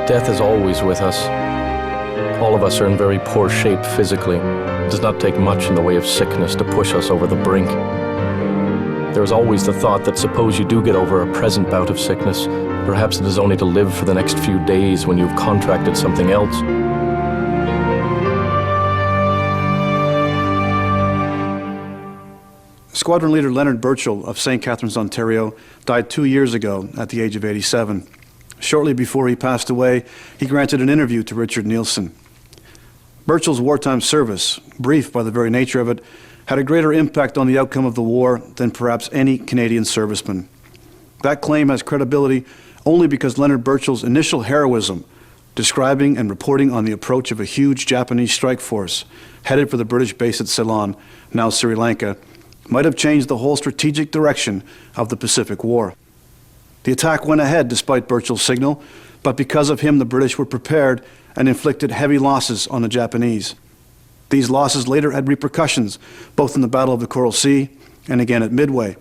Death is always with us. All of us are in very poor shape physically. It does not take much in the way of sickness to push us over the brink. There is always the thought that suppose you do get over a present bout of sickness, perhaps it is only to live for the next few days when you've contracted something else. Squadron Leader Leonard Birchall of St. Catharines, Ontario, died 2 years ago at the age of 87. Shortly before he passed away, he granted an interview to Richard Nielsen. Birchall's wartime service, brief by the very nature of it, had a greater impact on the outcome of the war than perhaps any Canadian serviceman. That claim has credibility only because Leonard Birchall's initial heroism, describing and reporting on the approach of a huge Japanese strike force headed for the British base at Ceylon, now Sri Lanka, might have changed the whole strategic direction of the Pacific War. The attack went ahead despite Birchall's signal, but because of him the British were prepared and inflicted heavy losses on the Japanese. These losses later had repercussions, both in the Battle of the Coral Sea and again at Midway.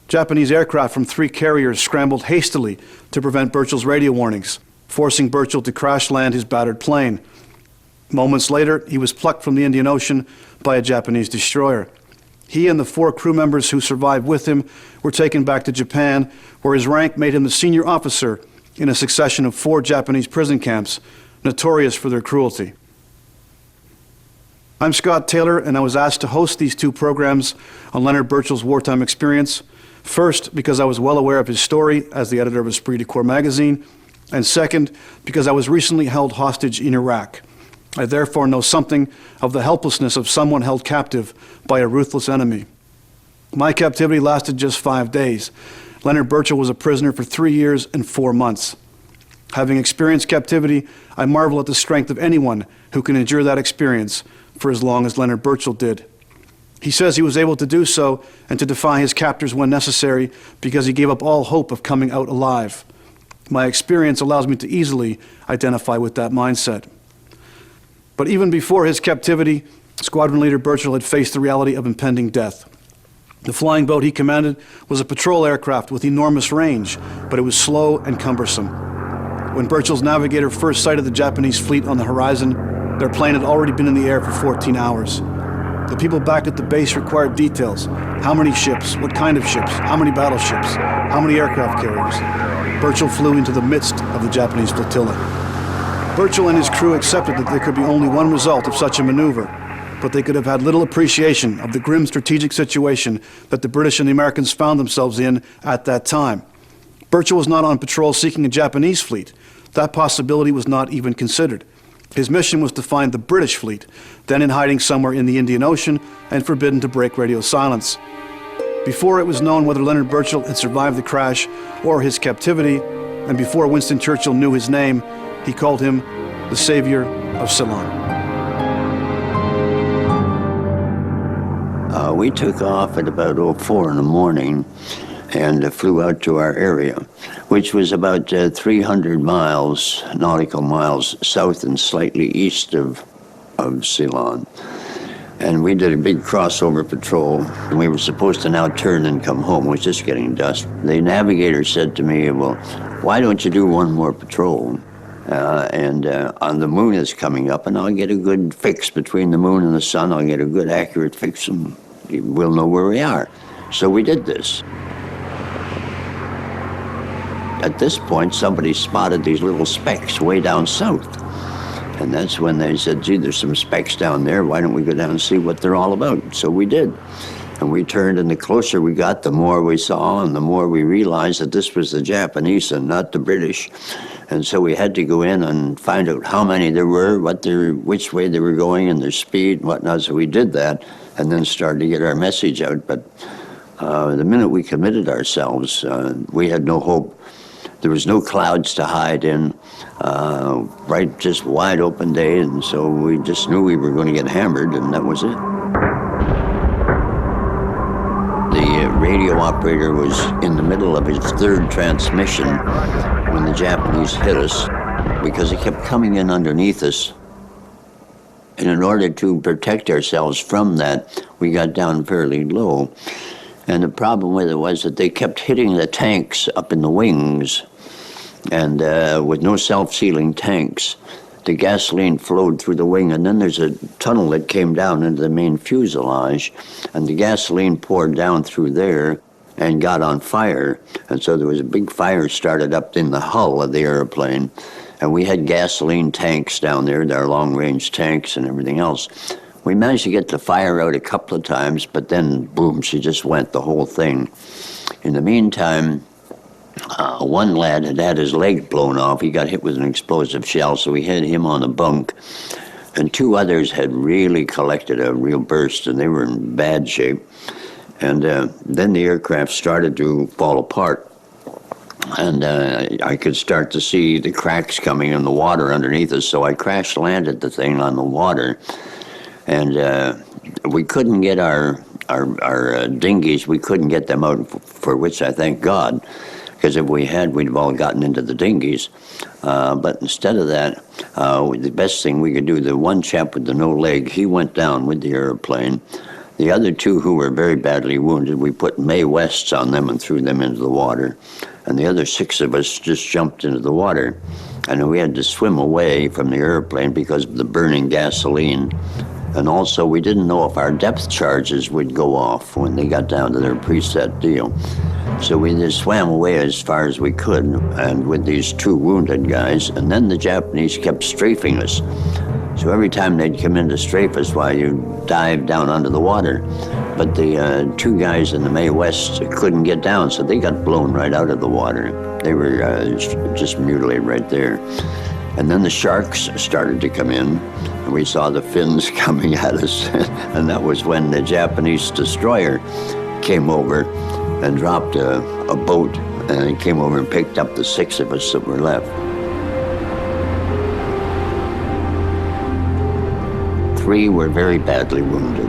Japanese aircraft from 3 carriers scrambled hastily to prevent Birchall's radio warnings, forcing Birchall to crash land his battered plane. Moments later, he was plucked from the Indian Ocean by a Japanese destroyer. He and the 4 crew members who survived with him were taken back to Japan, where his rank made him the senior officer in a succession of 4 Japanese prison camps, notorious for their cruelty. I'm Scott Taylor, and I was asked to host these 2 programs on Leonard Birchall's wartime experience. First, because I was well aware of his story as the editor of Esprit de Corps magazine, and second, because I was recently held hostage in Iraq. I therefore know something of the helplessness of someone held captive by a ruthless enemy. My captivity lasted just 5 days. Leonard Birchall was a prisoner for 3 years and 4 months. Having experienced captivity, I marvel at the strength of anyone who can endure that experience for as long as Leonard Birchall did. He says he was able to do so and to defy his captors when necessary because he gave up all hope of coming out alive. My experience allows me to easily identify with that mindset. But even before his captivity, Squadron Leader Birchall had faced the reality of impending death. The flying boat he commanded was a patrol aircraft with enormous range, but it was slow and cumbersome. When Birchall's navigator first sighted the Japanese fleet on the horizon, their plane had already been in the air for 14 hours. The people back at the base required details. How many ships? What kind of ships? How many battleships? How many aircraft carriers? Birchall flew into the midst of the Japanese flotilla. Birchall and his crew accepted that there could be only one result of such a maneuver, but they could have had little appreciation of the grim strategic situation that the British and the Americans found themselves in at that time. Birchall was not on patrol seeking a Japanese fleet. That possibility was not even considered. His mission was to find the British fleet, then in hiding somewhere in the Indian Ocean and forbidden to break radio silence. Before it was known whether Leonard Birchall had survived the crash or his captivity, and before Winston Churchill knew his name, he called him the savior of Ceylon. We took off at about 4 in the morning and flew out to our area, which was about 300 miles, nautical miles, south and slightly east of Ceylon. And we did a big crossover patrol, and we were supposed to now turn and come home. It was just getting dusk. The navigator said to me, well, why don't you do one more patrol? On the moon is coming up, and I'll get a good fix between the moon and the sun. I'll get a good accurate fix, and we'll know where we are. So we did this. At this point, somebody spotted these little specks way down south. And that's when they said, gee, there's some specks down there. Why don't we go down and see what they're all about? So we did. And we turned, and the closer we got, the more we saw, and the more we realized that this was the Japanese and not the British. And so we had to go in and find out how many there were, which way they were going, and their speed and whatnot. So we did that, and then started to get our message out. But the minute we committed ourselves, we had no hope. There was no clouds to hide in, right, just wide open day, and so we just knew we were going to get hammered, and that was it. The radio operator was in the middle of his 3rd transmission when the Japanese hit us, because they kept coming in underneath us. And in order to protect ourselves from that, we got down fairly low. And the problem with it was that they kept hitting the tanks up in the wings. and with no self-sealing tanks. The gasoline flowed through the wing, and then there's a tunnel that came down into the main fuselage, and the gasoline poured down through there and got on fire. And so there was a big fire started up in the hull of the airplane, and we had gasoline tanks down there, our long-range tanks and everything else. We managed to get the fire out a couple of times, but then, boom, she just went, the whole thing. In the meantime, one lad had had his leg blown off. He got hit with an explosive shell, so we had him on a bunk. And two others had really collected a real burst, and they were in bad shape. And then the aircraft started to fall apart. And I could start to see the cracks coming in the water underneath us, so I crash-landed the thing on the water. And we couldn't get our dinghies, we couldn't get them out, for which I thank God. Because if we had, we'd have all gotten into the dinghies. But instead of that, the best thing we could do, the one chap with the no leg, he went down with the airplane. The other two who were very badly wounded, we put Mae Wests on them and threw them into the water. And the other 6 of us just jumped into the water. And we had to swim away from the airplane because of the burning gasoline. And also, we didn't know if our depth charges would go off when they got down to their preset deal. So we just swam away as far as we could, and with these 2 wounded guys, and then the Japanese kept strafing us. So every time they'd come in to strafe us, you dive down under the water. But the 2 guys in the Mae West couldn't get down, so they got blown right out of the water. They were just mutilated right there. And then the sharks started to come in, and we saw the fins coming at us. And that was when the Japanese destroyer came over and dropped a boat, and it came over and picked up the 6 of us that were left. 3 were very badly wounded,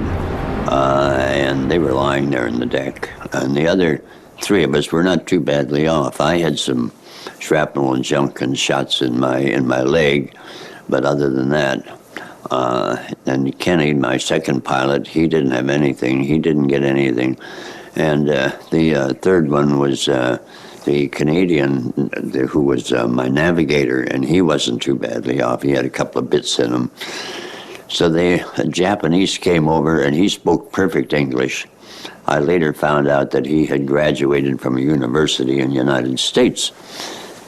and they were lying there in the deck. And the other 3 of us were not too badly off. I had some shrapnel and junk and shots in my leg, but other than that, and Kenny, my second pilot, he didn't have anything. He didn't get anything. And the third one was the Canadian, who was my navigator, and he wasn't too badly off. He had a couple of bits in him. So the Japanese came over, and he spoke perfect English. I later found out that he had graduated from a university in the United States.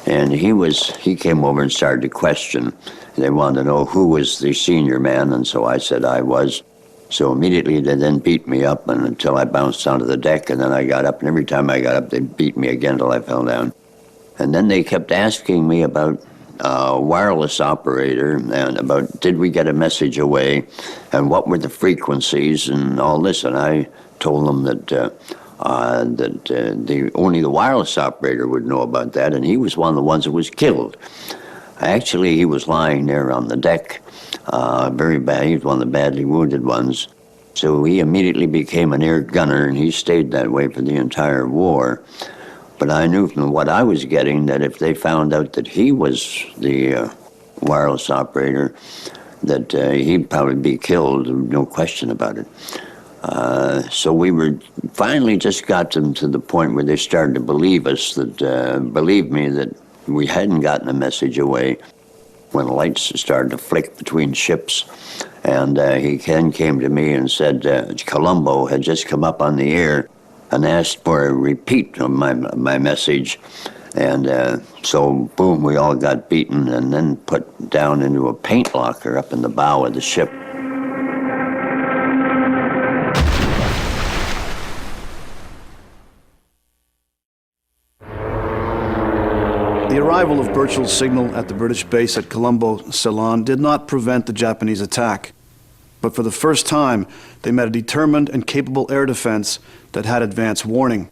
And he came over and started to question. They wanted to know who was the senior man, and so I said I was. So immediately they then beat me up and until I bounced onto the deck, and then I got up, and every time I got up they beat me again till I fell down. And then they kept asking me about wireless operator and about did we get a message away and what were the frequencies and all this, and I told them that only the wireless operator would know about that, and he was one of the ones that was killed. Actually, he was lying there on the deck, very bad. He was one of the badly wounded ones. So he immediately became an air gunner, and he stayed that way for the entire war. But I knew from what I was getting that if they found out that he was the wireless operator, that he'd probably be killed, no question about it. So we were finally just got them to the point where they started to believe us, that believe me, that we hadn't gotten a message away when lights started to flick between ships. And he then came to me and said Colombo had just come up on the air and asked for a repeat of my message. And so, boom, we all got beaten and then put down into a paint locker up in the bow of the ship. The arrival of Birchall's signal at the British base at Colombo, Ceylon, did not prevent the Japanese attack. But for the first time, they met a determined and capable air defense that had advance warning.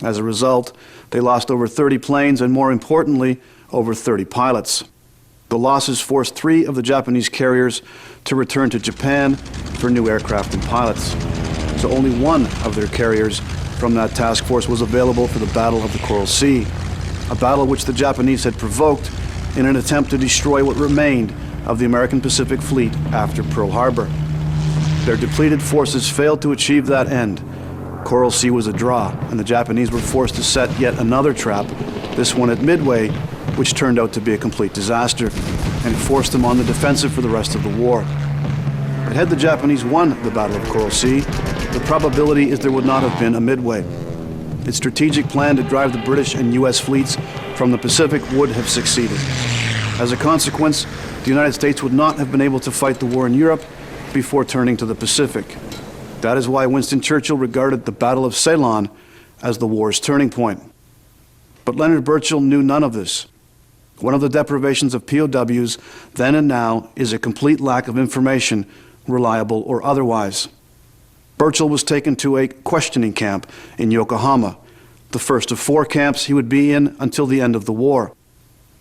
As a result, they lost over 30 planes and, more importantly, over 30 pilots. The losses forced 3 of the Japanese carriers to return to Japan for new aircraft and pilots. So only 1 of their carriers from that task force was available for the Battle of the Coral Sea, a battle which the Japanese had provoked in an attempt to destroy what remained of the American Pacific Fleet after Pearl Harbor. Their depleted forces failed to achieve that end. Coral Sea was a draw, and the Japanese were forced to set yet another trap, this one at Midway, which turned out to be a complete disaster, and it forced them on the defensive for the rest of the war. But had the Japanese won the Battle of Coral Sea, the probability is there would not have been a Midway. Its strategic plan to drive the British and U.S. fleets from the Pacific would have succeeded. As a consequence, the United States would not have been able to fight the war in Europe before turning to the Pacific. That is why Winston Churchill regarded the Battle of Ceylon as the war's turning point. But Leonard Birchall knew none of this. One of the deprivations of POWs then and now is a complete lack of information, reliable or otherwise. Birchall was taken to a questioning camp in Yokohama, the first of 4 camps he would be in until the end of the war.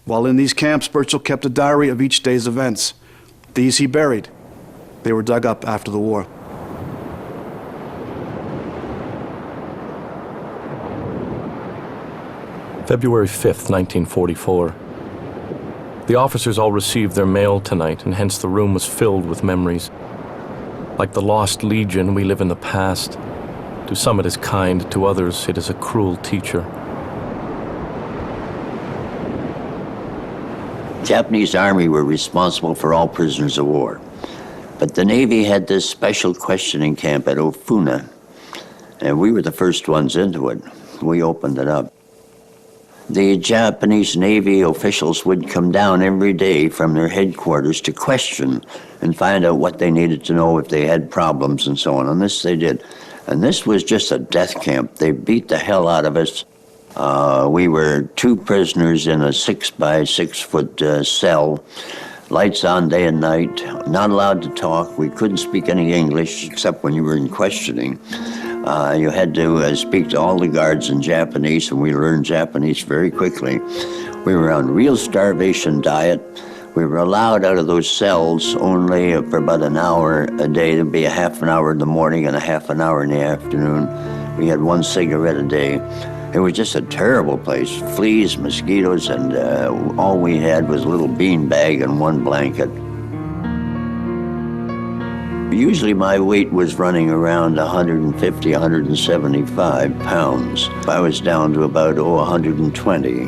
While in these camps, Birchall kept a diary of each day's events. These he buried. They were dug up after the war. February 5th, 1944. The officers all received their mail tonight, and hence the room was filled with memories. Like the lost legion, we live in the past. To some it is kind, to others it is a cruel teacher. Japanese Army were responsible for all prisoners of war. But the Navy had this special questioning camp at Ofuna, and we were the first ones into it. We opened it up. The Japanese Navy officials would come down every day from their headquarters to question and find out what they needed to know if they had problems and so on. And this they did. And this was just a death camp. They beat the hell out of us. We were 2 prisoners in a 6-by-6 foot cell, lights on day and night, not allowed to talk. We couldn't speak any English except when you were in questioning. You had to speak to all the guards in Japanese, and we learned Japanese very quickly. We were on real starvation diet. We were allowed out of those cells only for about an hour a day. There'd be a half an hour in the morning and a half an hour in the afternoon. We had 1 cigarette a day. It was just a terrible place. Fleas, mosquitoes, and all we had was a little bean bag and 1 blanket. Usually my weight was running around 150, 175 pounds. I was down to about 120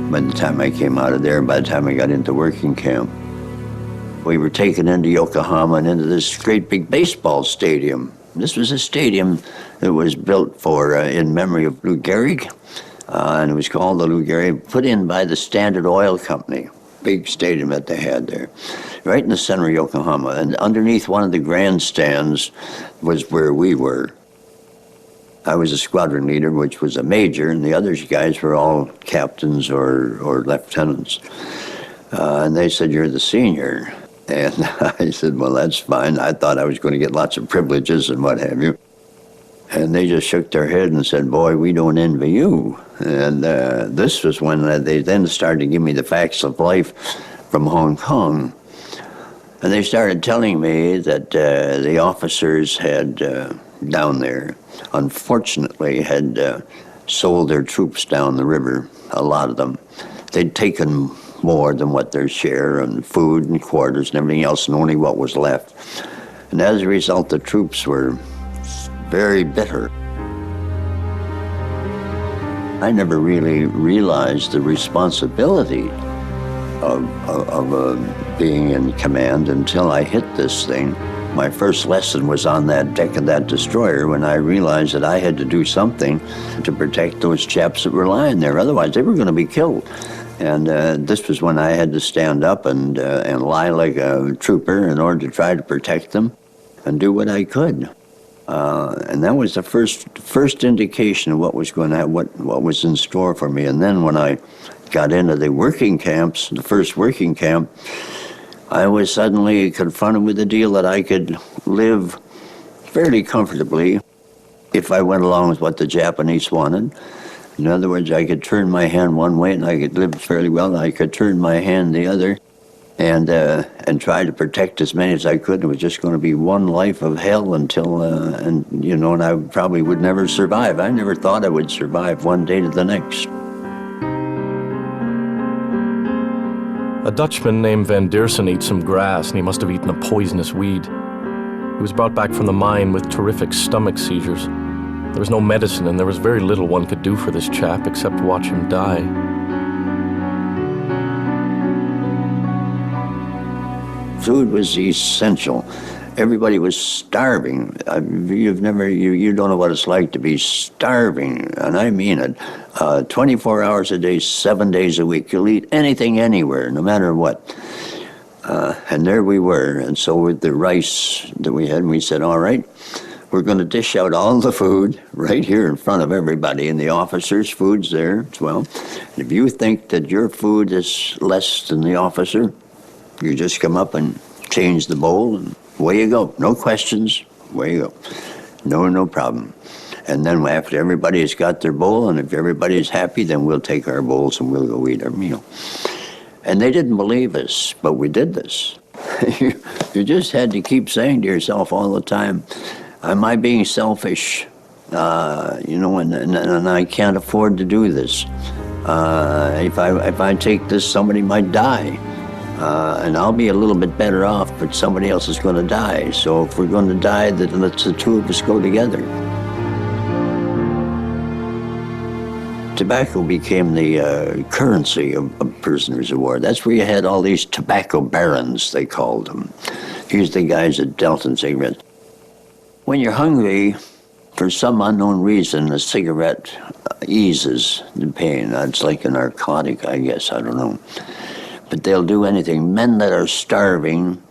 by the time I came out of there, by the time I got into working camp. We were taken into Yokohama and into this great big baseball stadium. This was a stadium that was built for, in memory of Lou Gehrig, and it was called the Lou Gehrig, put in by the Standard Oil Company. Big stadium that they had there, right in the center of Yokohama. And underneath one of the grandstands was where we were. I was a squadron leader, which was a major, and the other guys were all captains or lieutenants. And they said, "You're the senior." And I said, "Well, that's fine." I thought I was going to get lots of privileges and what have you. And they just shook their head and said, "Boy, we don't envy you." And this was when they then started to give me the facts of life from Hong Kong. And they started telling me that the officers had, down there, unfortunately, had sold their troops down the river, a lot of them. They'd taken more than what their share, and food and quarters and everything else, and only what was left. And as a result, the troops were very bitter. I never really realized the responsibility of being in command until I hit this thing. My first lesson was on that deck of that destroyer when I realized that I had to do something to protect those chaps that were lying there. Otherwise, they were going to be killed. And this was when I had to stand up and lie like a trooper in order to try to protect them and do what I could. And that was the first indication of what was going to what was in store for me. And then when I got into the working camps, the first working camp, I was suddenly confronted with the deal that I could live fairly comfortably if I went along with what the Japanese wanted. In other words, I could turn my hand one way and I could live fairly well. I could turn my hand the other and try to protect as many as I could. It was just going to be one life of hell until, and I probably would never survive. I never thought I would survive one day to the next. A Dutchman named Van Deersen ate some grass, and he must have eaten a poisonous weed. He was brought back from the mine with terrific stomach seizures. There was no medicine, and there was very little one could do for this chap except watch him die. Food was essential. Everybody was starving. You don't know what it's like to be starving, and I mean it. 24 hours a day, 7 days a week. You'll eat anything, anywhere, no matter what. And there we were. And so with the rice that we had, we said, all right, we're going to dish out all the food right here in front of everybody, and the officers' food's there as well. And if you think that your food is less than the officer, you just come up and change the bowl, and away you go. No questions, away you go. No problem. And then after everybody's got their bowl, and if everybody's happy, then we'll take our bowls and we'll go eat our meal. And they didn't believe us, but we did this. You just had to keep saying to yourself all the time, am I being selfish? And I can't afford to do this. If I take this, somebody might die. And I'll be a little bit better off, but somebody else is going to die. So if we're going to die, then let's the two of us go together. Tobacco became the currency of prisoners of war. That's where you had all these tobacco barons, they called them. Here's the guys that dealt in cigarettes. When you're hungry, for some unknown reason, a cigarette eases the pain. It's like a narcotic, I guess, I don't know. But they'll do anything. Men that are starving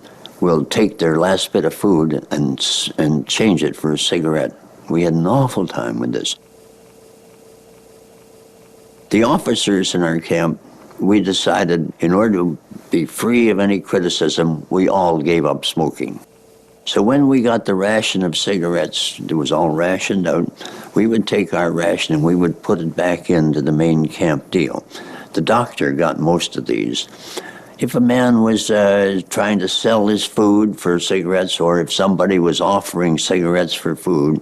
will take their last bit of food and change it for a cigarette. We had an awful time with this. The officers in our camp, we decided in order to be free of any criticism, we all gave up smoking. So when we got the ration of cigarettes, it was all rationed out, we would take our ration and we would put it back into the main camp deal. The doctor got most of these. If a man was trying to sell his food for cigarettes, or if somebody was offering cigarettes for food,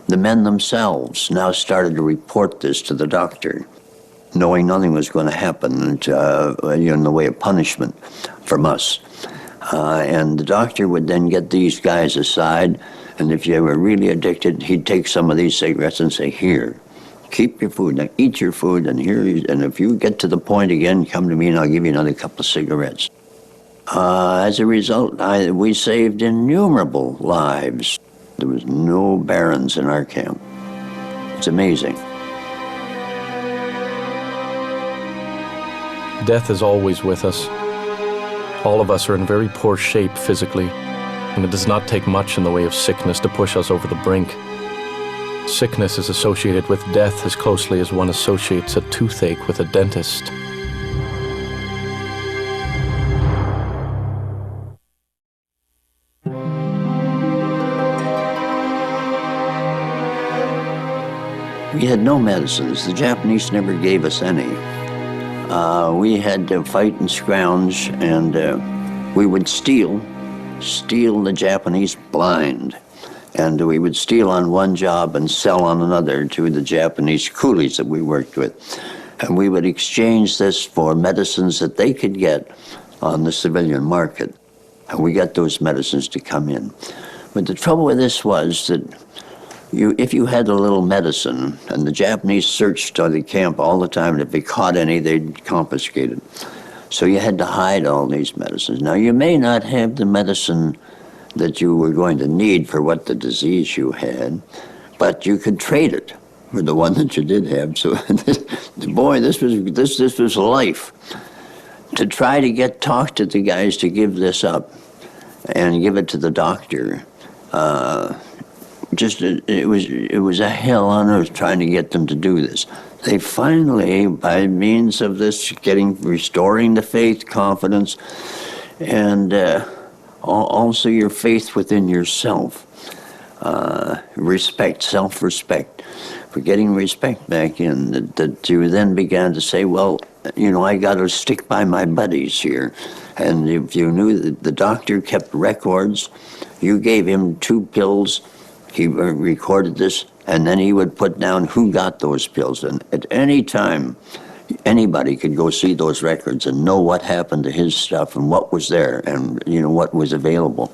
the men themselves now started to report this to the doctor, knowing nothing was going to happen in the way of punishment from us. And the doctor would then get these guys aside, and if you were really addicted, he'd take some of these cigarettes and say, here, keep your food, now eat your food, and if you get to the point again, come to me and I'll give you another couple of cigarettes. As a result, we saved innumerable lives. There was no barons in our camp. It's amazing. Death is always with us. All of us are in very poor shape physically, and it does not take much in the way of sickness to push us over the brink. Sickness is associated with death as closely as one associates a toothache with a dentist. We had no medicines. The Japanese never gave us any. We had to fight and scrounge, and we would steal the Japanese blind. And we would steal on one job and sell on another to the Japanese coolies that we worked with. And we would exchange this for medicines that they could get on the civilian market. And we got those medicines to come in. But the trouble with this was that if you had a little medicine, and the Japanese searched the camp all the time, and if they caught any, they'd confiscate it. So you had to hide all these medicines. Now, you may not have the medicine that you were going to need for what the disease you had, but you could trade it for the one that you did have. So, boy, this was life. To try to talk to the guys to give this up and give it to the doctor. It was a hell on earth trying to get them to do this. They finally, by means of this, restoring the faith, confidence, and also your faith within yourself, respect, self-respect, for getting respect back in, that you then began to say, well, I got to stick by my buddies here. And if you knew that the doctor kept records, you gave him 2 pills, he recorded this, and then he would put down who got those pills. And at any time, anybody could go see those records and know what happened to his stuff and what was there and, what was available.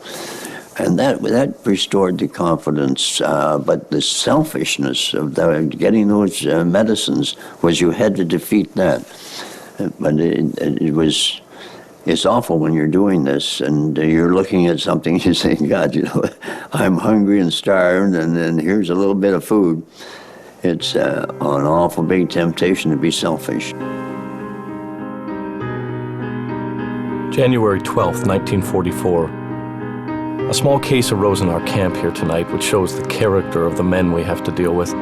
And that restored the confidence, but the selfishness of getting those medicines was you had to defeat that. But it was It's awful when you're doing this and you're looking at something and you're saying, God, I'm hungry and starved, and then here's a little bit of food. It's an awful big temptation to be selfish. January 12th, 1944. A small case arose in our camp here tonight which shows the character of the men we have to deal with.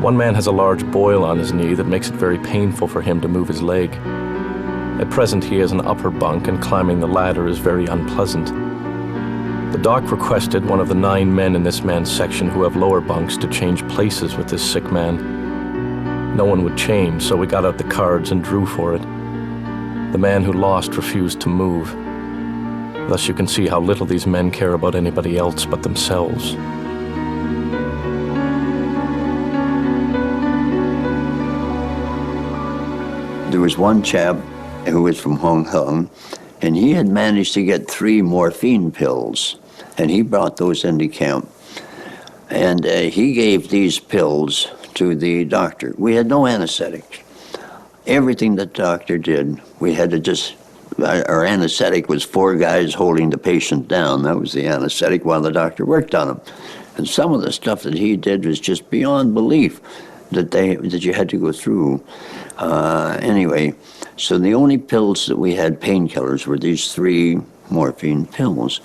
One man has a large boil on his knee that makes it very painful for him to move his leg. At present, he has an upper bunk, and climbing the ladder is very unpleasant. The doc requested one of the 9 men in this man's section who have lower bunks to change places with this sick man. No one would change, so we got out the cards and drew for it. The man who lost refused to move. Thus you can see how little these men care about anybody else but themselves. There was one chap who was from Hong Kong, and he had managed to get 3 morphine pills, and he brought those into camp. And he gave these pills to the doctor. We had no anesthetic. Everything the doctor did, we had to just, our anesthetic was 4 guys holding the patient down. That was the anesthetic while the doctor worked on him. And some of the stuff that he did was just beyond belief that you had to go through. Anyway, so the only pills that we had, painkillers, were these 3 morphine pills.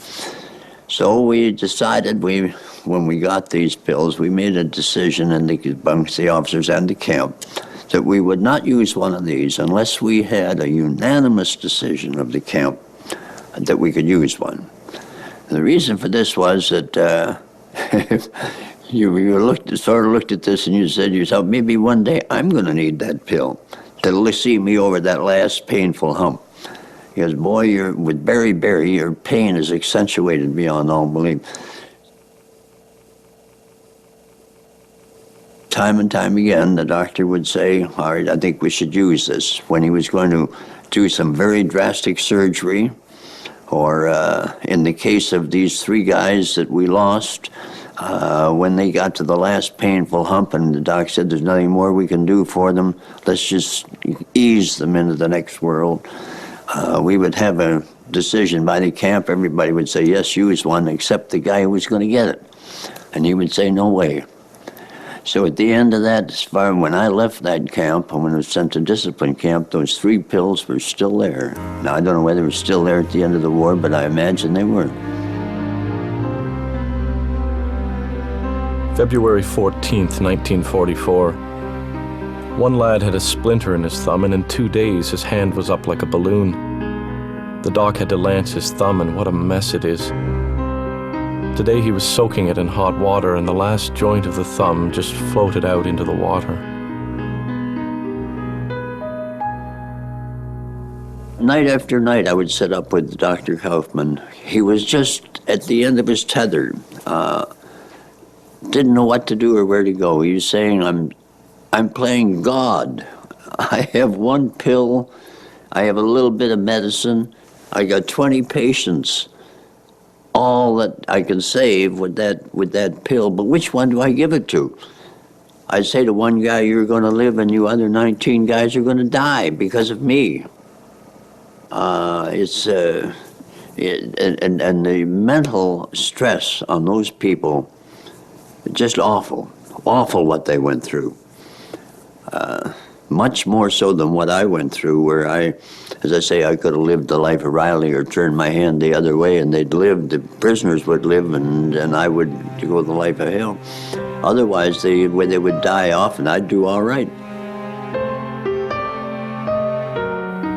So we decided, when we got these pills, we made a decision amongst the officers and the camp that we would not use one of these unless we had a unanimous decision of the camp that we could use one. And the reason for this was that you looked at this and you said to yourself, maybe one day I'm going to need that pill to see me over that last painful hump. Because, boy, with beriberi, your pain is accentuated beyond all belief. Time and time again, the doctor would say, all right, I think we should use this. When he was going to do some very drastic surgery, or in the case of these 3 guys that we lost, when they got to the last painful hump and the doc said there's nothing more we can do for them, let's just ease them into the next world. We would have a decision by the camp. Everybody would say, yes, use one, except the guy who was going to get it. And he would say, no way. So at the end of that, when I left that camp, and when I was sent to discipline camp, those 3 pills were still there. Now, I don't know whether they were still there at the end of the war, but I imagine they were. February 14th, 1944. One lad had a splinter in his thumb, and in 2 days his hand was up like a balloon. The doc had to lance his thumb, and what a mess it is. Today he was soaking it in hot water, and the last joint of the thumb just floated out into the water. Night after night, I would sit up with Dr. Kaufman. He was just at the end of his tether. Didn't know what to do or where to go. He was saying, I'm playing God. I have 1 pill. I have a little bit of medicine. I got 20 patients. All that I can save with that pill, but which one do I give it to? I say to one guy, you're going to live, and you other 19 guys are going to die because of me. And the mental stress on those people, just awful what they went through. Much more so than what I went through, where as I say, I could have lived the life of Riley or turned my hand the other way, and they'd live, the prisoners would live, and I would go the life of hell. Otherwise, they would die off, and I'd do all right.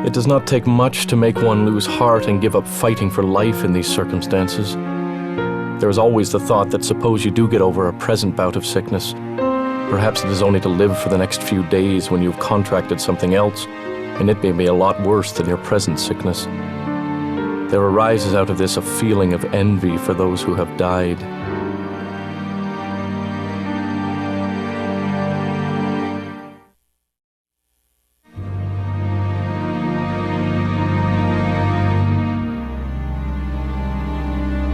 It does not take much to make one lose heart and give up fighting for life in these circumstances. There is always the thought that suppose you do get over a present bout of sickness, perhaps it is only to live for the next few days when you've contracted something else, and it may be a lot worse than your present sickness. There arises out of this a feeling of envy for those who have died.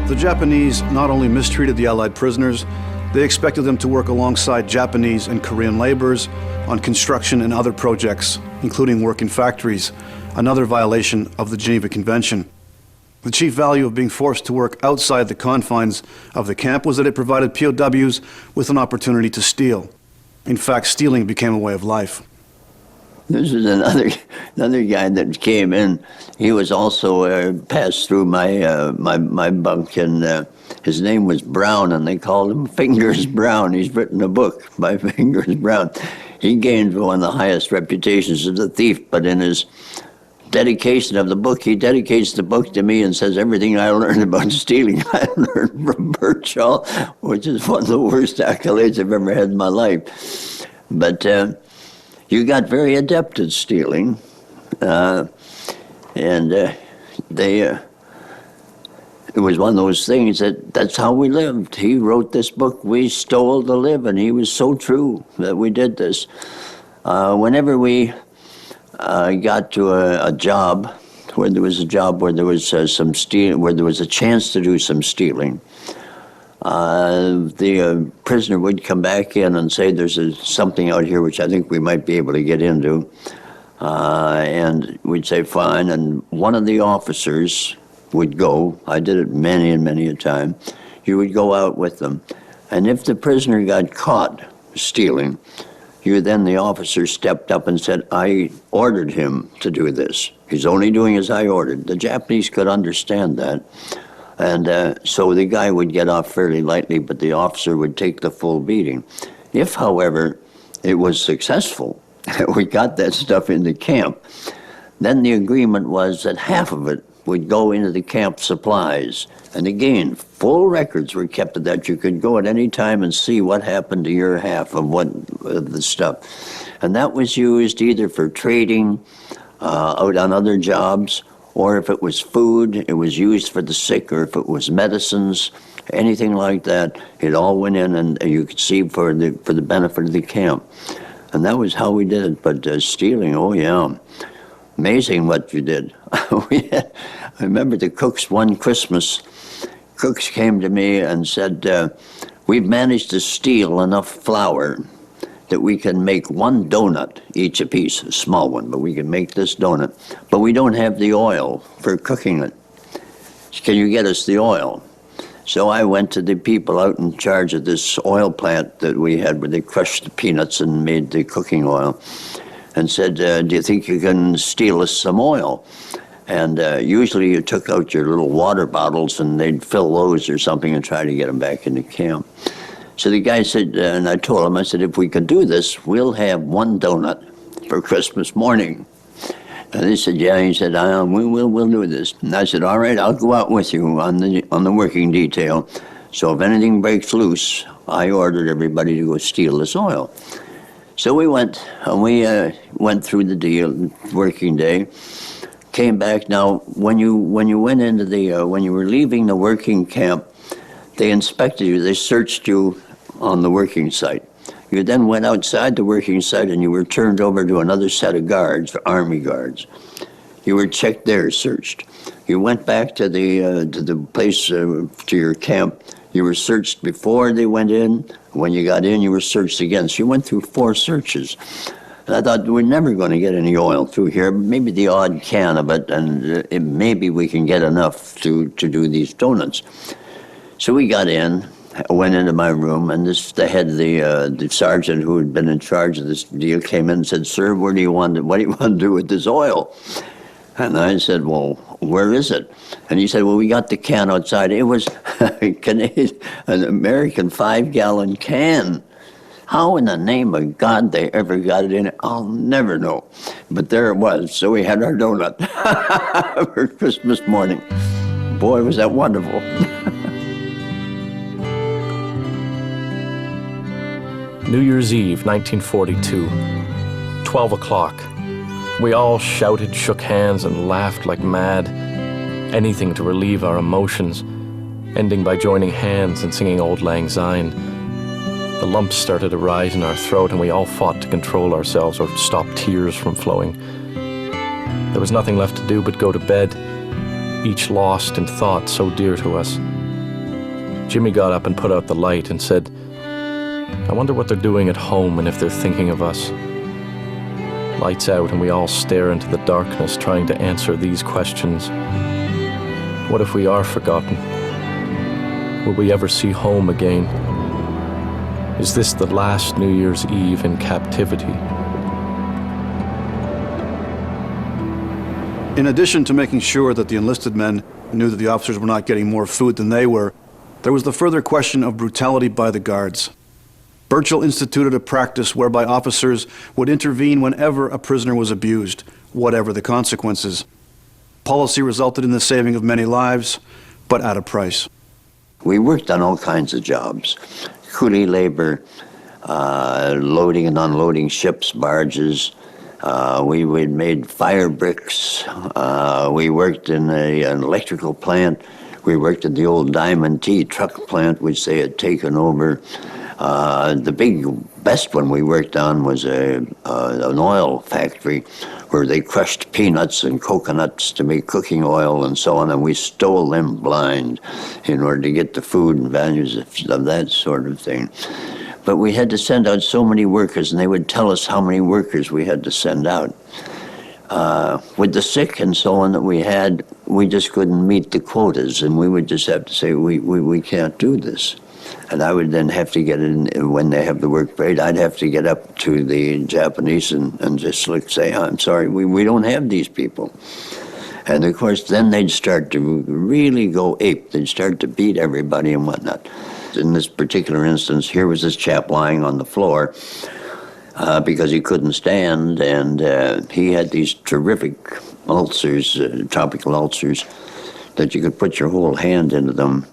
The Japanese not only mistreated the Allied prisoners, They expected them to work alongside Japanese and Korean laborers on construction and other projects, including work in factories, another violation of the Geneva Convention. The chief value of being forced to work outside the confines of the camp was that it provided POWs with an opportunity to steal. In fact, stealing became a way of life. This is another guy that came in. He was also passed through my bunk, and his name was Brown, and they called him Fingers Brown. He's written a book by Fingers Brown. He gained one of the highest reputations as a thief, but in his dedication of the book, he dedicates the book to me and says, everything I learned about stealing, I learned from Birchall, which is one of the worst accolades I've ever had in my life. But you got very adept at stealing, it was one of those things that's how we lived. He wrote this book, We Stole to Live, and he was so true that we did this. Whenever we got to a job where there was some stealing, where there was a chance to do some stealing, the prisoner would come back in and say, there's something out here which I think we might be able to get into. And we'd say, fine. And one of the officers would go. I did it many and many a time. You would go out with them. And if the prisoner got caught stealing, the officer stepped up and said, I ordered him to do this. He's only doing as I ordered. The Japanese could understand that. And so the guy would get off fairly lightly, but the officer would take the full beating. If, however, it was successful, we got that stuff into camp, then the agreement was that half of it would go into the camp supplies. And again, full records were kept of that. You could go at any time and see what happened to your half of the stuff. And that was used either for trading out on other jobs, or if it was food, it was used for the sick, or if it was medicines, anything like that, it all went in, and you could see for the benefit of the camp. And that was how we did it. But stealing, oh yeah, amazing what you did. I remember the cooks one Christmas. Cooks came to me and said, we've managed to steal enough flour that we can make one donut each a piece, a small one, but we can make this donut. But we don't have the oil for cooking it. Can you get us the oil? So I went to the people out in charge of this oil plant that we had where they crushed the peanuts and made the cooking oil, and said, do you think you can steal us some oil? And usually you took out your little water bottles and they'd fill those or something and try to get them back into camp. So the guy said, and I told him, I said, if we could do this, we'll have one donut for Christmas morning. And he said, yeah. He said, we'll do this. And I said, all right, I'll go out with you on the working detail. So if anything breaks loose, I ordered everybody to go steal this oil. So we went, and we went through the deal, working day, came back. Now, when you went into when you were leaving the working camp, they inspected you, they searched you on the working site. You then went outside the working site and you were turned over to another set of guards, Army guards. You were checked there, searched. You went back to the place, to your camp. You were searched before they went in. When you got in, you were searched again. So you went through 4 searches. And I thought, we're never going to get any oil through here. Maybe the odd can of it, and maybe we can get enough to do these donuts. So we got in, went into my room, and the head, the sergeant who had been in charge of this deal came in and said, sir, what do you want to do with this oil? And I said, well, where is it? And he said, well, we got the can outside. It was an American 5-gallon can. How in the name of God they ever got it in it, I'll never know. But there it was. So we had our donut for Christmas morning. Boy, was that wonderful. New Year's Eve, 1942, 12 o'clock. We all shouted, shook hands, and laughed like mad. Anything to relieve our emotions, ending by joining hands and singing Auld Lang Syne. The lumps started to rise in our throat, and we all fought to control ourselves or stop tears from flowing. There was nothing left to do but go to bed, each lost in thought so dear to us. Jimmy got up and put out the light and said, I wonder what they're doing at home and if they're thinking of us. Lights out and we all stare into the darkness trying to answer these questions. What if we are forgotten? Will we ever see home again? Is this the last New Year's Eve in captivity? In addition to making sure that the enlisted men knew that the officers were not getting more food than they were, there was the further question of brutality by the guards. Birchall instituted a practice whereby officers would intervene whenever a prisoner was abused, whatever the consequences. Policy resulted in the saving of many lives, but at a price. We worked on all kinds of jobs. Coolie labor, loading and unloading ships, barges. We made fire bricks. We worked in an electrical plant. We worked at the old Diamond Tea truck plant, which they had taken over. The best one we worked on was an oil factory where they crushed peanuts and coconuts to make cooking oil and so on, and we stole them blind in order to get the food and values of that sort of thing. But we had to send out so many workers, and they would tell us how many workers we had to send out. With the sick and so on that we had, we just couldn't meet the quotas, and we would just have to say, we can't do this. And I would then have to get in, when they have the work parade, I'd have to get up to the Japanese and just say, I'm sorry, we don't have these people. And of course, then they'd start to really go ape. They'd start to beat everybody and whatnot. In this particular instance, here was this chap lying on the floor because he couldn't stand, and he had these terrific ulcers, tropical ulcers, that you could put your whole hand into them.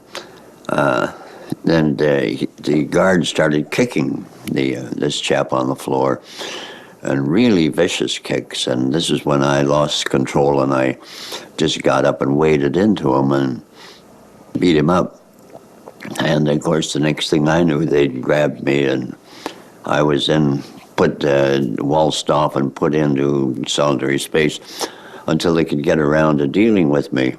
Then the guard started kicking this chap on the floor, and really vicious kicks. And this is when I lost control, and I just got up and waded into him and beat him up. And of course, the next thing I knew, they'd grabbed me, and I was then waltzed off and put into solitary space until they could get around to dealing with me.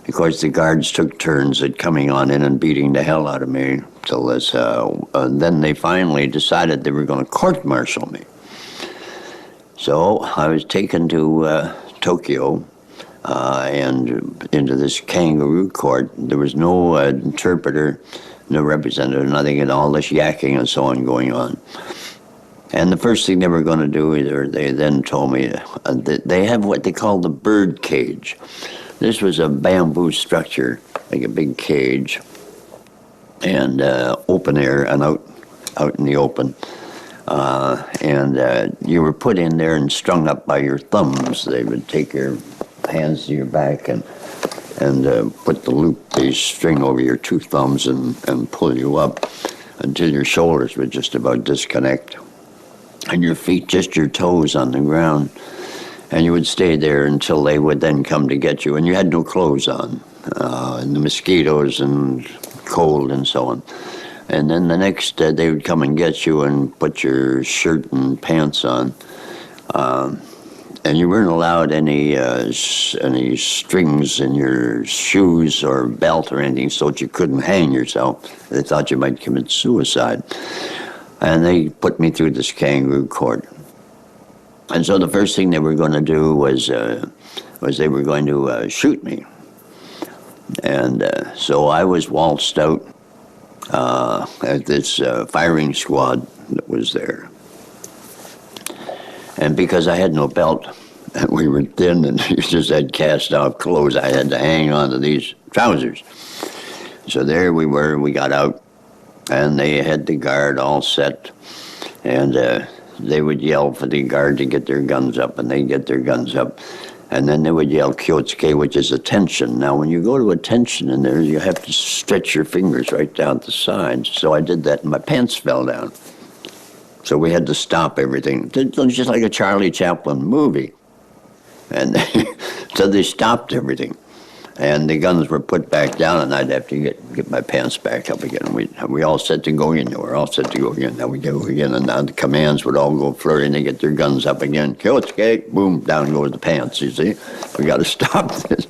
Of course, the guards took turns at coming on in and beating the hell out of me till this. Then they finally decided they were going to court-martial me. So I was taken to Tokyo and into this kangaroo court. There was no interpreter, no representative, nothing at all, this yakking and so on going on. And the first thing they were going to do, they then told me, they have what they call the bird cage. This was a bamboo structure, like a big cage, and open air and out in the open. And you were put in there and strung up by your thumbs. They would take your hands to your back and put the string over your two thumbs and pull you up until your shoulders would just about disconnect. And your feet, just your toes on the ground. And you would stay there until they would then come to get you. And you had no clothes on, and the mosquitoes and cold and so on. And then the next day they would come and get you and put your shirt and pants on. And you weren't allowed any strings in your shoes or belt or anything, so that you couldn't hang yourself. They thought you might commit suicide. And they put me through this kangaroo court. And so the first thing they were going to do was they were going to shoot me. And so I was waltzed out at this firing squad that was there. And because I had no belt, and we were thin and you just had cast-off clothes, I had to hang on to these trousers. So there we were, we got out, and they had the guard all set, and they would yell for the guard to get their guns up, and they'd get their guns up. And then they would yell Kyotsuke, which is attention. Now, when you go to attention in there, you have to stretch your fingers right down the sides. So I did that, and my pants fell down. So we had to stop everything. It was just like a Charlie Chaplin movie. And so they stopped everything. And the guns were put back down, and I'd have to get my pants back up again. We all set to go in. We're all set to go again. Now we go again, and now the commands would all go flurry, and they get their guns up again. Kyotsuke, boom, down goes the pants, you see. We got to stop this.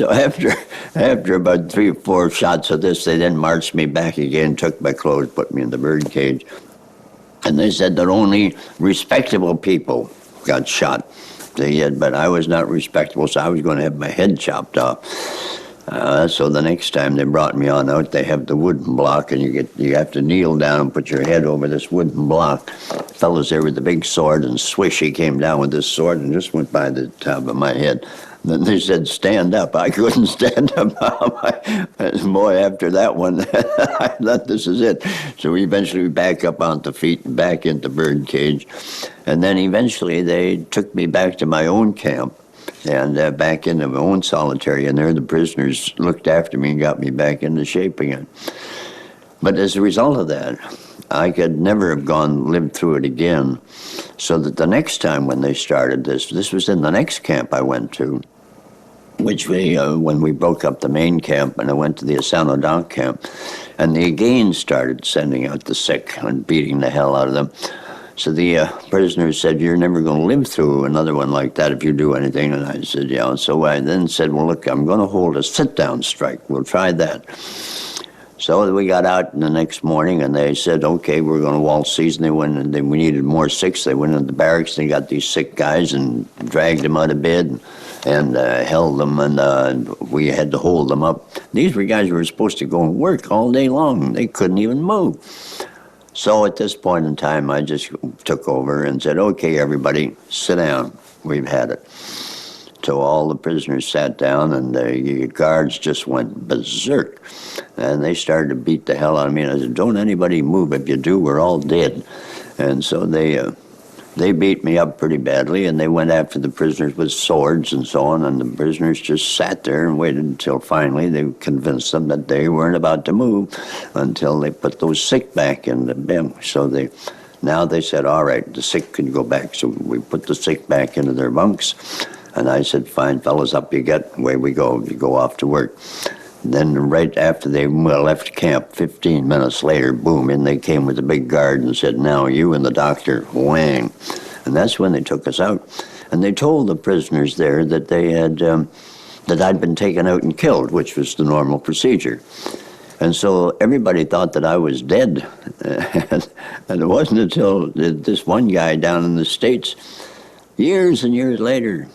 So after about 3 or 4 shots of this, they then marched me back again, took my clothes, put me in the bird cage. And they said that only respectable people got shot. But I was not respectable, so I was going to have my head chopped off. So the next time they brought me on out, they have the wooden block, and you have to kneel down and put your head over this wooden block. Fellas there with the big sword, and swish, he came down with this sword and just went by the top of my head. Then they said, stand up. I couldn't stand up. Boy, after that one, I thought this is it. So we eventually back up onto feet and back into bird cage. And then eventually they took me back to my own camp and back into my own solitary. And there the prisoners looked after me and got me back into shape again. But as a result of that, I could never have lived through it again. So that the next time when they started this was in the next camp I went to, which when we broke up the main camp, and I went to the Asano Dock camp, and they again started sending out the sick and beating the hell out of them. So the prisoners said, you're never going to live through another one like that if you do anything. And I said, yeah. So I then said, well, look, I'm going to hold a sit-down strike. We'll try that. So we got out the next morning, and they said, okay, we're going to waltz these. And they went, and we needed more sicks. They went into the barracks, and they got these sick guys and dragged them out of bed and held them, and we had to hold them up. These were guys who were supposed to go and work all day long. They couldn't even move. So at this point in time, I just took over and said, okay, everybody, sit down. We've had it. So all the prisoners sat down, and the guards just went berserk. And they started to beat the hell out of me. And I said, don't anybody move. If you do, we're all dead. And so they beat me up pretty badly, and they went after the prisoners with swords and so on. And the prisoners just sat there and waited until finally they convinced them that they weren't about to move until they put those sick back in the bin. So now they said, all right, the sick can go back. So we put the sick back into their bunks. And I said, fine, fellas, up you get. Away we go. You go off to work. Then right after they left camp, 15 minutes later, boom, in they came with a big guard and said, now you and the doctor, whang. And that's when they took us out. And they told the prisoners there that they had, that I'd been taken out and killed, which was the normal procedure. And so everybody thought that I was dead. And it wasn't until this one guy down in the States, years and years later,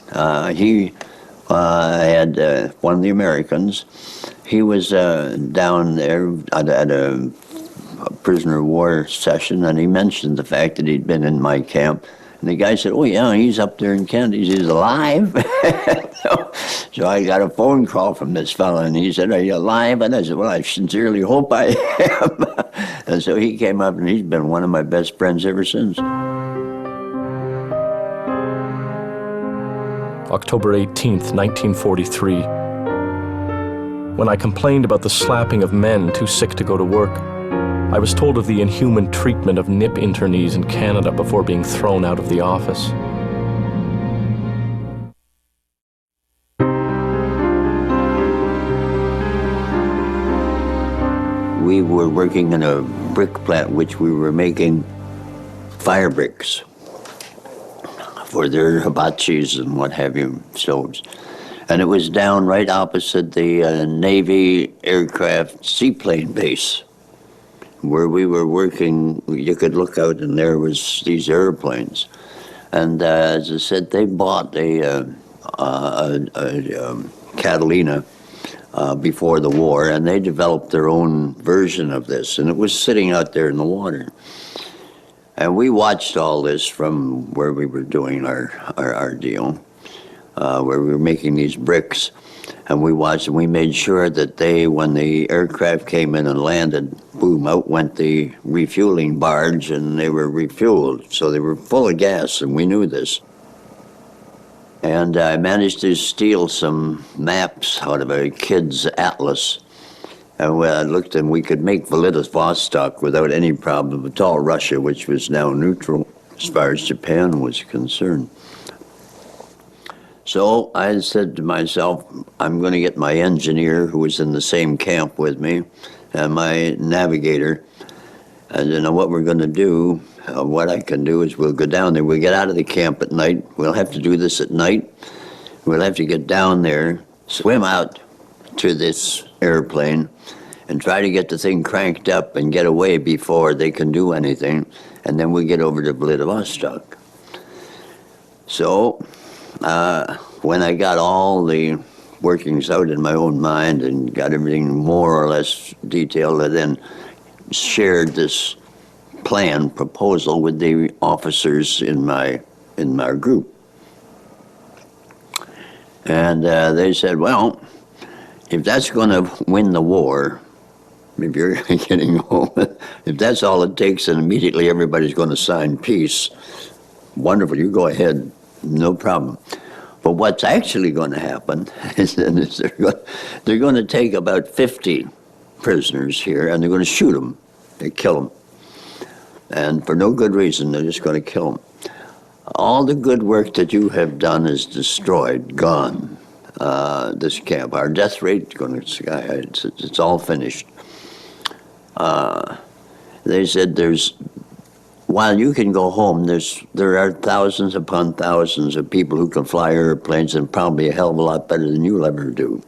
he had one of the Americans. He was down there at a prisoner of war session, and he mentioned the fact that he'd been in my camp. And the guy said, oh, yeah, he's up there in Canada. He's alive. So I got a phone call from this fellow, and he said, are you alive? And I said, well, I sincerely hope I am. And so he came up, and he's been one of my best friends ever since. October 18th, 1943. When I complained about the slapping of men too sick to go to work, I was told of the inhuman treatment of NIP internees in Canada before being thrown out of the office. We were working in a brick plant which we were making fire bricks for their hibachis and what have you, stoves. And it was down right opposite the Navy aircraft seaplane base, where we were working. You could look out and there was these airplanes. And as I said, they bought a Catalina before the war, and they developed their own version of this, and it was sitting out there in the water. And we watched all this from where we were doing our deal, where we were making these bricks. And we watched and we made sure that when the aircraft came in and landed, boom, out went the refueling barge, and they were refueled. So they were full of gas, and we knew this. And I managed to steal some maps out of a kid's atlas. And when I looked, and we could make Vladivostok without any problem at all, Russia, which was now neutral as far as Japan was concerned. So I said to myself, I'm going to get my engineer, who was in the same camp with me, and my navigator. And then what we're going to do, what I can do is we'll go down there. We'll get out of the camp at night. We'll have to do this at night. We'll have to get down there swim out to this airplane and try to get the thing cranked up and get away before they can do anything, and then we get over to Vladivostok. So when I got all the workings out in my own mind and got everything more or less detailed, I then shared this proposal with the officers in my group. And they said, well, if that's going to win the war, if you're getting home, if that's all it takes and immediately everybody's going to sign peace, wonderful, you go ahead, no problem. But what's actually going to happen is they're going to take about 50 prisoners here and they're going to shoot them. They kill them. And for no good reason, they're just going to kill them. All the good work that you have done is destroyed, gone. This camp, our death rate is going to sky high. It's all finished. They said while you can go home, there are thousands upon thousands of people who can fly airplanes and probably a hell of a lot better than you'll ever do.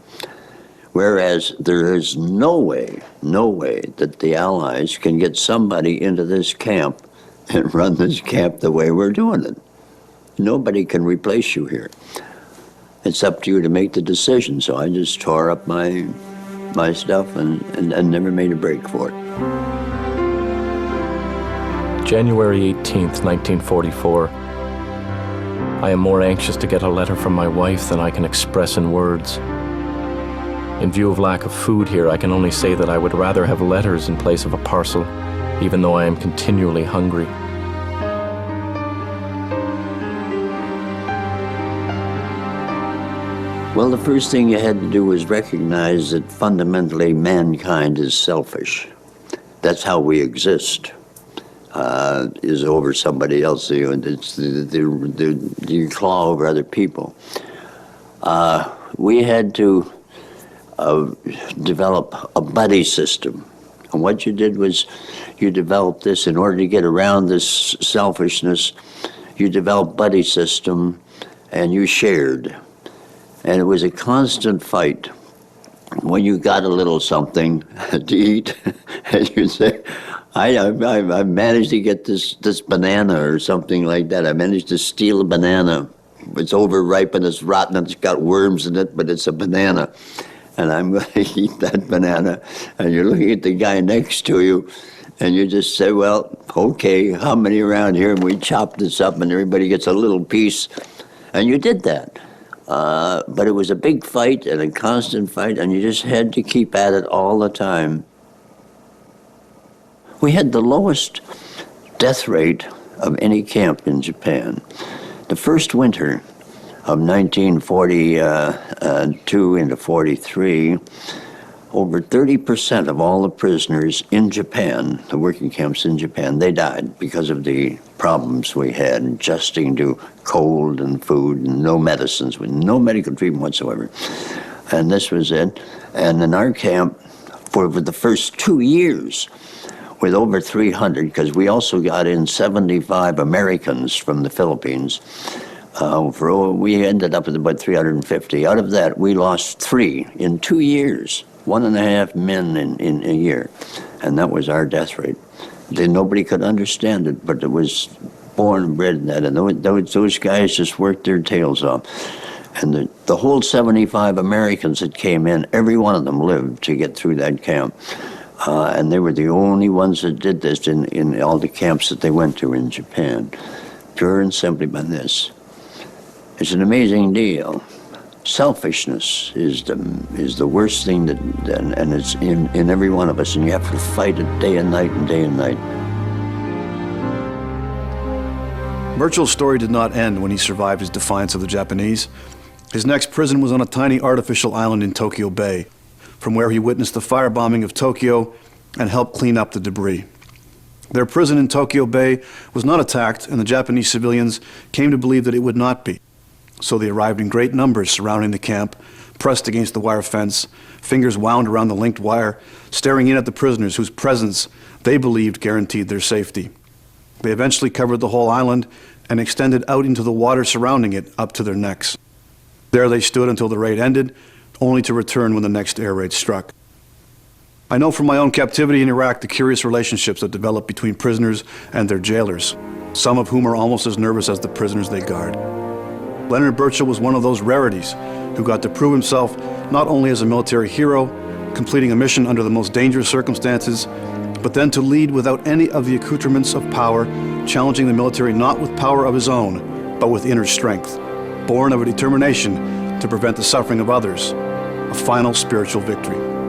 Whereas there is no way that the Allies can get somebody into this camp and run this camp the way we're doing it. Nobody can replace you here. It's up to you to make the decision. So I just tore up my stuff and never made a break for it. January 18th, 1944. I am more anxious to get a letter from my wife than I can express in words. In view of lack of food here, I can only say that I would rather have letters in place of a parcel, even though I am continually hungry. Well, the first thing you had to do was recognize that fundamentally mankind is selfish. That's how we exist. Is over somebody else. It's you claw over other people. We had to develop a buddy system. And what you did was you developed this in order to get around this selfishness. You developed buddy system and you shared. And it was a constant fight. When you got a little something to eat, and you'd say, I managed to get this banana or something like that. I managed to steal a banana. It's overripe and it's rotten and it's got worms in it, but it's a banana. And I'm going to eat that banana. And you're looking at the guy next to you, and you just say, well, okay, how many around here? And we chop this up and everybody gets a little piece. And you did that. But it was a big fight and a constant fight, and you just had to keep at it all the time. We had the lowest death rate of any camp in Japan. The first winter of 1942 into 43, over 30% of all the prisoners in Japan, the working camps in Japan, they died because of the problems we had, adjusting to cold and food and no medicines, with no medical treatment whatsoever. And this was it. And in our camp, for the first 2 years, with over 300, because we also got in 75 Americans from the Philippines. We ended up with about 350. Out of that, we lost 3 in 2 years, 1.5 men in a year. And that was our death rate. Nobody could understand it, but it was born and bred in that. And those guys just worked their tails off. And the whole 75 Americans that came in, every one of them lived to get through that camp. And they were the only ones that did this in all the camps that they went to in Japan. Pure and simply by this. It's an amazing deal. Selfishness is the worst thing and it's in every one of us, and you have to fight it day and night and day and night. Birchall's story did not end when he survived his defiance of the Japanese. His next prison was on a tiny artificial island in Tokyo Bay, from where he witnessed the firebombing of Tokyo and helped clean up the debris. Their prison in Tokyo Bay was not attacked, and the Japanese civilians came to believe that it would not be. So they arrived in great numbers surrounding the camp, pressed against the wire fence, fingers wound around the linked wire, staring in at the prisoners whose presence they believed guaranteed their safety. They eventually covered the whole island and extended out into the water surrounding it up to their necks. There they stood until the raid ended, only to return when the next air raid struck. I know from my own captivity in Iraq the curious relationships that develop between prisoners and their jailers, some of whom are almost as nervous as the prisoners they guard. Leonard Birchall was one of those rarities who got to prove himself not only as a military hero, completing a mission under the most dangerous circumstances, but then to lead without any of the accoutrements of power, challenging the military not with power of his own, but with inner strength, born of a determination to prevent the suffering of others, a final spiritual victory.